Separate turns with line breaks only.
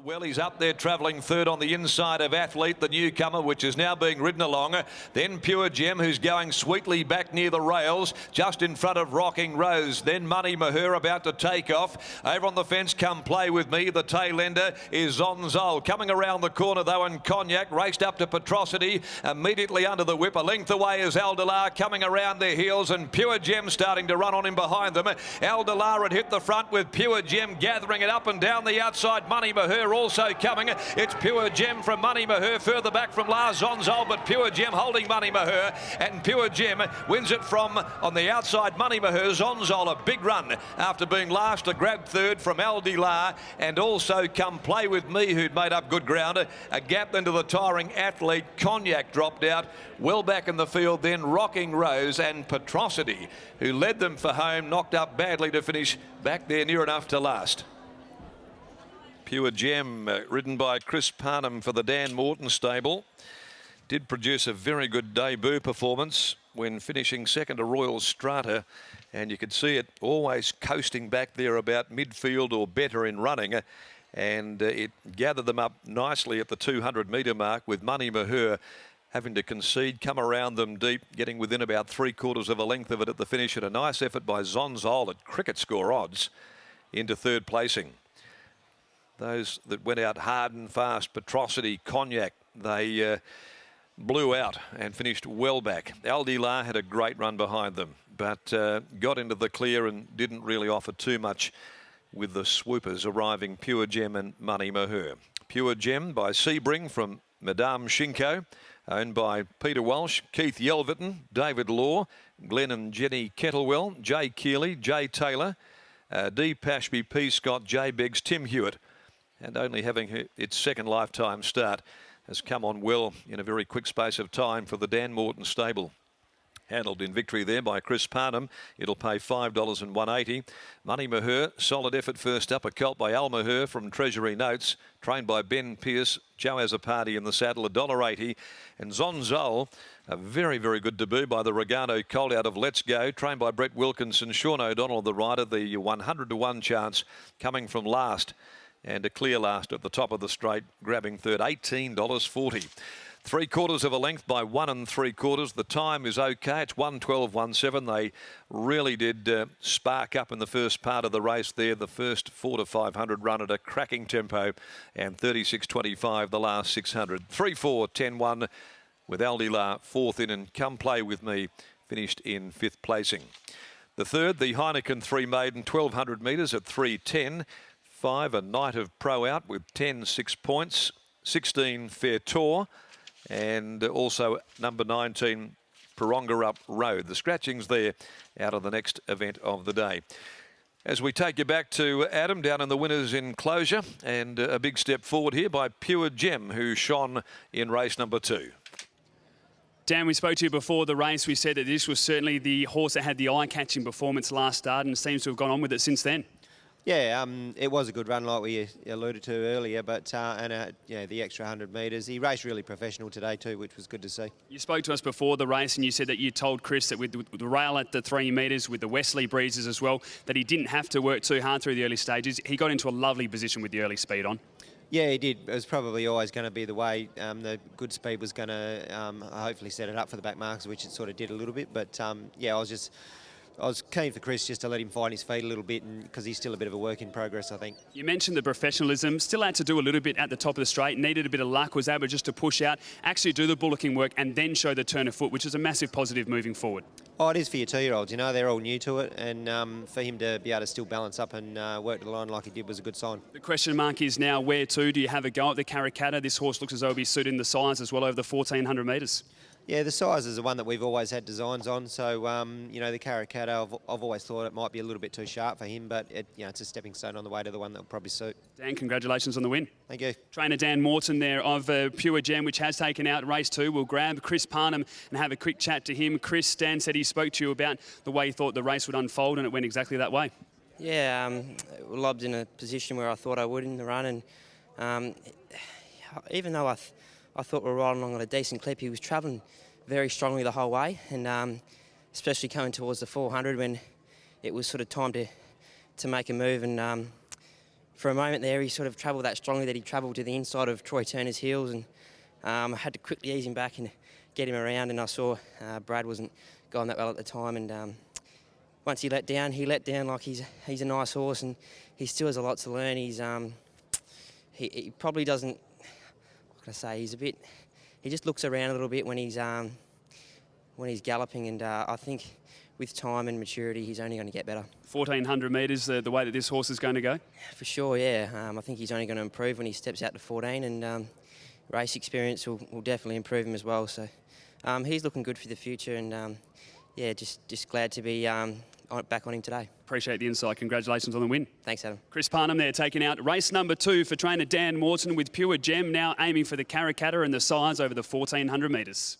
Well, he's up there travelling third on the inside of Athlete, the newcomer, which is now being ridden along. Then Pure Gem, who's going sweetly back near the rails, just in front of Rocking Rose. Then Money Mahur about to take off. Over on the fence, Come Play With Me. The tail ender is Zonzol. Coming around the corner, though, and Cognac raced up to Petrosity. Immediately under the whip, a length away is Aldelar coming around their heels, and Pure Gem starting to run on him behind them. Aldelar had hit the front with Pure Gem gathering it up and down the outside. Money Mahur also coming. It's Pure Gem from Money Mahur further back from Lars Zonzol, but Pure Gem holding Money Mahur, and Pure Gem wins it from on the outside. Money Mahur, Zonzol, a big run after being last to grab third from Aldelar, and also Come Play With Me, who'd made up good ground. A gap into the tiring Athlete. Cognac dropped out well back in the field, then Rocking Rose and Petrosity, who led them for home, knocked up badly to finish back there near enough to last. Pure Gem, ridden by Chris Parnham for the Dan Morton stable, did produce a very good debut performance when finishing second to Royal Strata, and you could see it always coasting back there about midfield or better in running, and it gathered them up nicely at the 200-metre mark, with Money Mahur having to concede, come around them deep, getting within about 3/4 of a length of it at the finish, and a nice effort by Zonzol at cricket score odds into third placing. Those that went out hard and fast, Petrosity, Cognac, they blew out and finished well back. Aldelar had a great run behind them, but got into the clear and didn't really offer too much, with the swoopers arriving Pure Gem and Money Mahur. Pure Gem by Sebring from Madame Shinko, owned by Peter Walsh, Keith Yelverton, David Law, Glenn and Jenny Kettlewell, Jay Keeley, Jay Taylor, D. Pashby, P. Scott, Jay Beggs, Tim Hewitt, and only having its second lifetime start, has come on well in a very quick space of time for the Dan Morton stable. Handled in victory there by Chris Parnham. It'll pay $5 and 180. Money Mahur, solid effort first up. A colt by Al Mahur from Treasury Notes, trained by Ben Pearce. Joe has a party in the saddle, $1.80. And Zonzol, a very, very good debut by the Regano colt out of Let's Go, trained by Brett Wilkinson. Sean O'Donnell, the rider, the 100-to-1 chance coming from last, and a clear last at the top of the straight, grabbing third, $18.40. 3/4 of a length by 1 3/4. The time is okay. It's 1:12.17. They really did spark up in the first part of the race there. The first 4 to 500 run at a cracking tempo, and 36.25 the last 600. 3-4-10-1 with Aldelar fourth in, and Come Play With Me finished in fifth placing. The third, the Heineken 3 Maiden, 1,200 metres at 3:10. 5, a Night of Pro Out with 10 6 points. 16, Fair Tour. And also number 19, Paronga Up Road. The scratchings there out of the next event of the day. As we take you back to Adam down in the winners' enclosure, and a big step forward here by Pure Gem, who shone in race number 2.
Dan, we spoke to you before the race. We said that this was certainly the horse that had the eye-catching performance last start, and seems to have gone on with it since then.
Yeah, it was a good run, like we alluded to earlier, but yeah, the extra 100 metres. He raced really professional today too, which was good to see. You
spoke to us before the race, and you said that you told Chris that with the rail at the 3 metres, with the Wesley breezes as well, that he didn't have to work too hard through the early stages. He got into a lovely position with the early speed on.
Yeah, he did. It was probably always going to be the way. The good speed was going to hopefully set it up for the back markers, which it sort of did a little bit. But yeah, I was keen for Chris just to let him find his feet a little bit, because he's still a bit of a work in progress, I think.
You mentioned the professionalism. Still had to do a little bit at the top of the straight. Needed a bit of luck. Was able just to push out, actually do the bullocking work, and then show the turn of foot, which is a massive positive moving forward.
Oh, it is for your 2-year-olds. You know, they're all new to it, and for him to be able to still balance up and work the line like he did was a good sign.
The question mark is now, where to? Do you have a go at the Karikata? This horse looks as though he'll be suited the size as well over the 1,400 metres.
Yeah, the size is the one that we've always had designs on. So, you know, the Karikata, I've always thought it might be a little bit too sharp for him, but you know, it's a stepping stone on the way to the one that will probably suit.
Dan, congratulations on the win.
Thank you.
Trainer Dan Morton there of Pure Gem, which has taken out race 2. We'll grab Chris Parnham and have a quick chat to him. Chris, Dan said he spoke to you about the way he thought the race would unfold, and it went exactly that way.
Yeah, lobbed in a position where I thought I would in the run, and even though I thought we were riding along at a decent clip, he was travelling very strongly the whole way, and especially coming towards the 400 when it was sort of time to make a move, and for a moment there, he sort of travelled that strongly that he travelled to the inside of Troy Turner's heels, and I had to quickly ease him back and get him around, and I saw Brad wasn't going that well at the time, and once he let down like he's a nice horse, and he still has a lot to learn. He probably doesn't, what can I say, he just looks around a little bit when he's galloping, and I think with time and maturity, he's only going to get better.
1,400 metres, the way that this horse is going to go?
For sure, yeah. I think he's only going to improve when he steps out to 14, and race experience will definitely improve him as well. So he's looking good for the future, and yeah, just glad to be back on him today.
Appreciate the insight. Congratulations on the win.
Thanks, Adam.
Chris Parnham there taking out race number 2 for trainer Dan Morton with Pure Gem, now aiming for the Karrakatta and the size over the 1,400 metres.